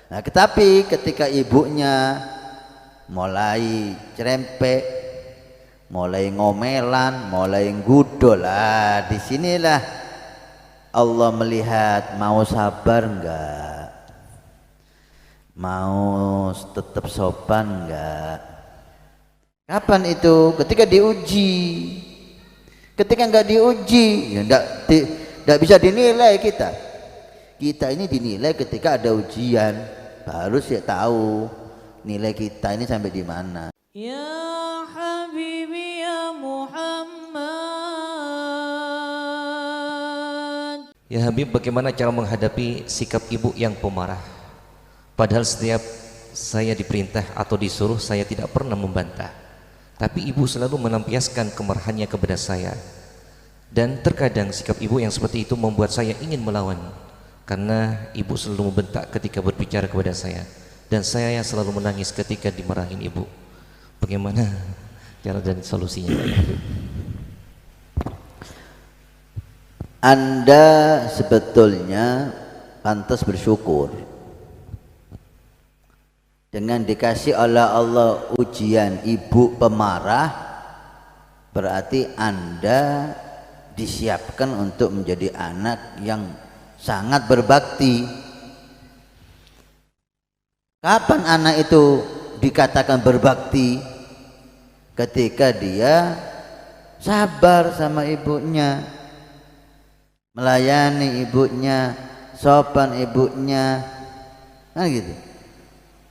Nah, tetapi ketika ibunya mulai cerempek, mulai ngomelan, mulai gudol, disinilah Allah melihat mau sabar enggak, mau tetap sopan enggak. Kapan itu? Ketika diuji. Ketika enggak diuji, ya enggak bisa dinilai kita. Kita ini dinilai ketika ada ujian, baru sih tahu nilai kita ini sampai di mana. Ya Habibi ya Muhammad. Ya Habib, bagaimana cara menghadapi sikap ibu yang pemarah? Padahal setiap saya diperintah atau disuruh, saya tidak pernah membantah. Tapi ibu selalu melampiaskan kemarahannya kepada saya. Dan terkadang sikap ibu yang seperti itu membuat saya ingin melawan. Karena ibu selalu membentak ketika berbicara kepada saya. Dan saya selalu menangis ketika dimarahin ibu. Bagaimana cara dan solusinya? Anda sebetulnya pantas bersyukur dengan dikasih oleh Allah ujian ibu pemarah. Berarti Anda disiapkan untuk menjadi anak yang sangat berbakti. Kapan anak itu dikatakan berbakti? Ketika dia sabar sama ibunya, melayani ibunya, sopan ibunya, nah gitu.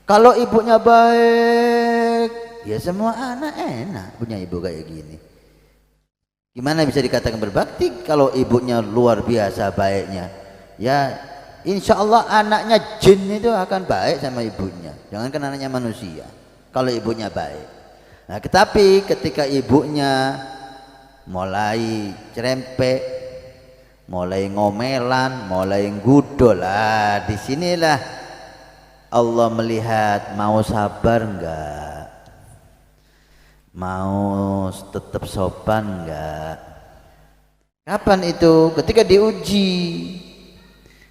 Kalau ibunya baik, ya semua anak enak punya ibu kayak gini. Gimana bisa dikatakan berbakti kalau ibunya luar biasa baiknya? Ya insya Allah anaknya jin itu akan baik sama ibunya, jangankan anaknya manusia. Kalau ibunya baik. Nah, tetapi ketika ibunya mulai cerempek, mulai ngomelan, mulai gudol, disinilah Allah melihat mau sabar enggak, mau tetap sopan enggak. Kapan itu? Ketika diuji.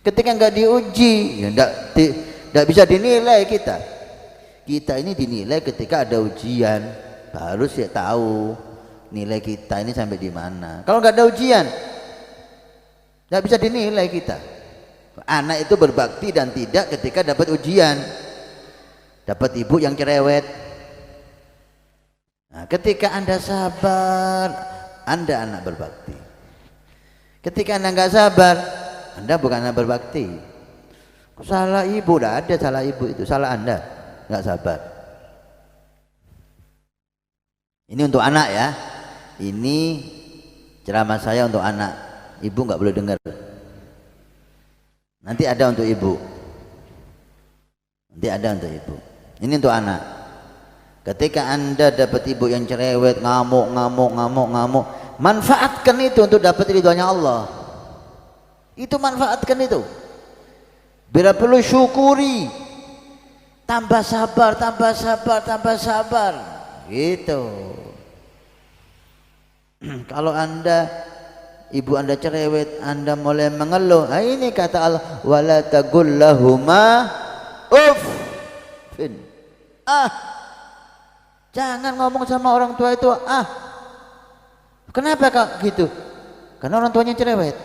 Ketika enggak diuji, ya enggak bisa dinilai kita. Kita ini dinilai ketika ada ujian, baru sih tahu nilai kita ini sampai di mana. Kalau enggak ada ujian, enggak bisa dinilai kita. Anak itu berbakti dan tidak ketika dapat ujian, dapat ibu yang cerewet. Nah, ketika Anda sabar, Anda anak berbakti. Ketika Anda enggak sabar, Anda bukan anak berbakti. Salah ibu, tidak ada salah ibu itu, salah Anda enggak sabar. Ini untuk anak ya. Ini ceramah saya untuk anak. Ibu enggak boleh dengar. Nanti ada untuk ibu. Nanti ada untuk ibu. Ini untuk anak. Ketika Anda dapat ibu yang cerewet, ngamuk, manfaatkan itu untuk dapat ridhonya Allah. Itu manfaatkan itu. Bila perlu syukuri. Tambah sabar, tambah sabar, tambah sabar. Gitu. Kalau ibu Anda cerewet, Anda mulai mengeluh. Nah, ini kata Allah, wala tagullahuma uffin. Jangan ngomong sama orang tua itu Kenapa kak gitu? Karena orang tuanya cerewet.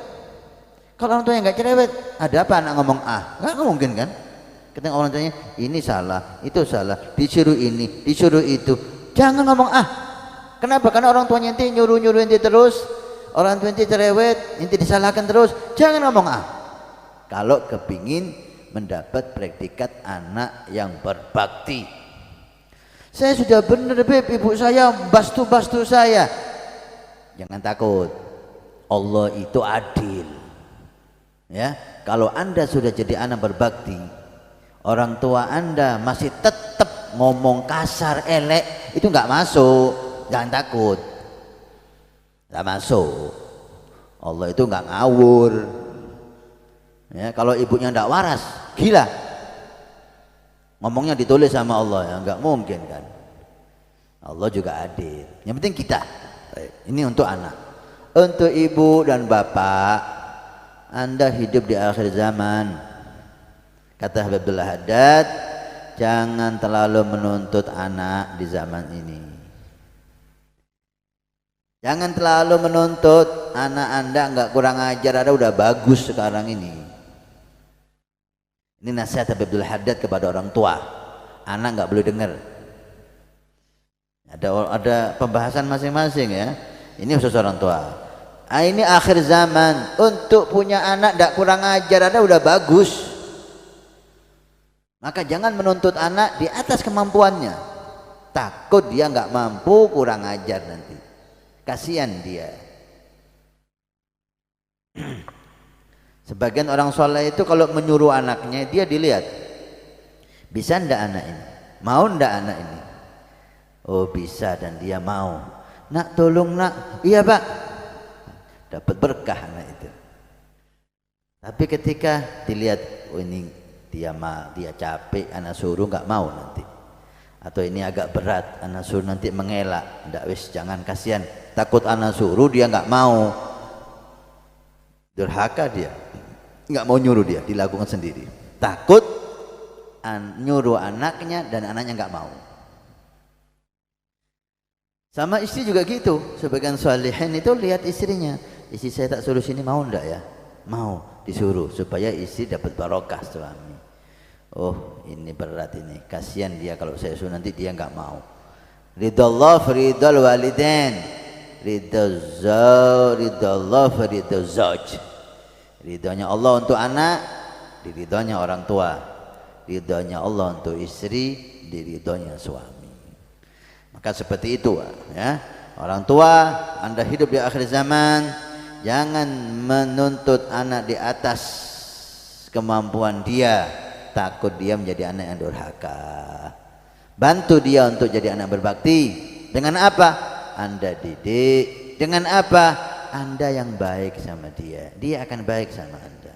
Kalau orang tuanya nggak cerewet, ada apa anak ngomong nggak mungkin kan? Ketika orang tuanya ini salah, itu salah, disuruh ini, disuruh itu, jangan ngomong Kenapa? Karena orang tuanya nanti nyuruh nanti terus. Orang tua nanti cerewet, nanti disalahkan terus. Jangan ngomong kalau kepingin mendapat predikat anak yang berbakti. Saya sudah benar Beb, ibu saya bastu saya. Jangan takut, Allah itu adil. Ya, kalau Anda sudah jadi anak berbakti, orang tua Anda masih tetap ngomong kasar, elek, itu nggak masuk. Jangan takut, nggak masuk. Allah itu nggak ngawur. Ya, kalau ibunya nggak waras, gila. Ngomongnya ditulis sama Allah, ya nggak mungkin kan. Allah juga adil. Yang penting kita. Ini untuk anak. Untuk ibu dan bapak, Anda hidup di akhir zaman. Kata Habib Abdullah Haddad, jangan terlalu menuntut anak di zaman ini. Jangan terlalu menuntut anak Anda enggak kurang ajar, ada udah bagus sekarang ini. Ini nasihat Habib Abdullah Haddad kepada orang tua. Anak enggak boleh dengar. Ada pembahasan masing-masing ya. Ini khusus orang tua. Ini akhir zaman, untuk punya anak enggak kurang ajar ada udah bagus. Maka jangan menuntut anak di atas kemampuannya. Takut dia nggak mampu, kurang ajar nanti. Kasihan dia. Sebagian orang soleh itu kalau menyuruh anaknya, dia dilihat, bisa ndak anak ini? Mau ndak anak ini? Oh bisa, dan dia mau. Nak tolong nak, iya pak. Dapat berkah anak itu. Tapi ketika dilihat, oh ini dia capek, anak suruh nggak mau nanti, atau ini agak berat, anak suruh nanti mengelak, ndak wis jangan, kasihan, takut anak suruh dia nggak mau, durhaka dia, nggak mau nyuruh dia, dilakukan sendiri, takut nyuruh anaknya dan anaknya nggak mau. Sama istri juga gitu, sebagian salihin itu lihat istrinya, istri saya tak suruh sini mau ndak ya? Mau, disuruh supaya istri dapat barokah suami. Oh ini berat ini, kasihan dia kalau saya suruh nanti dia nggak mau. Ridallah faridal walidain, ridallah faridal zauj. Ridhonya Allah untuk anak, diridhonya orang tua. Ridhonya Allah untuk istri, diridhonya suami. Maka seperti itu ya. Orang tua, Anda hidup di akhir zaman, jangan menuntut anak di atas kemampuan dia. Takut dia menjadi anak yang durhaka. Bantu dia untuk jadi anak berbakti. Dengan apa? Anda didik. Dengan apa? Anda yang baik sama dia, dia akan baik sama Anda.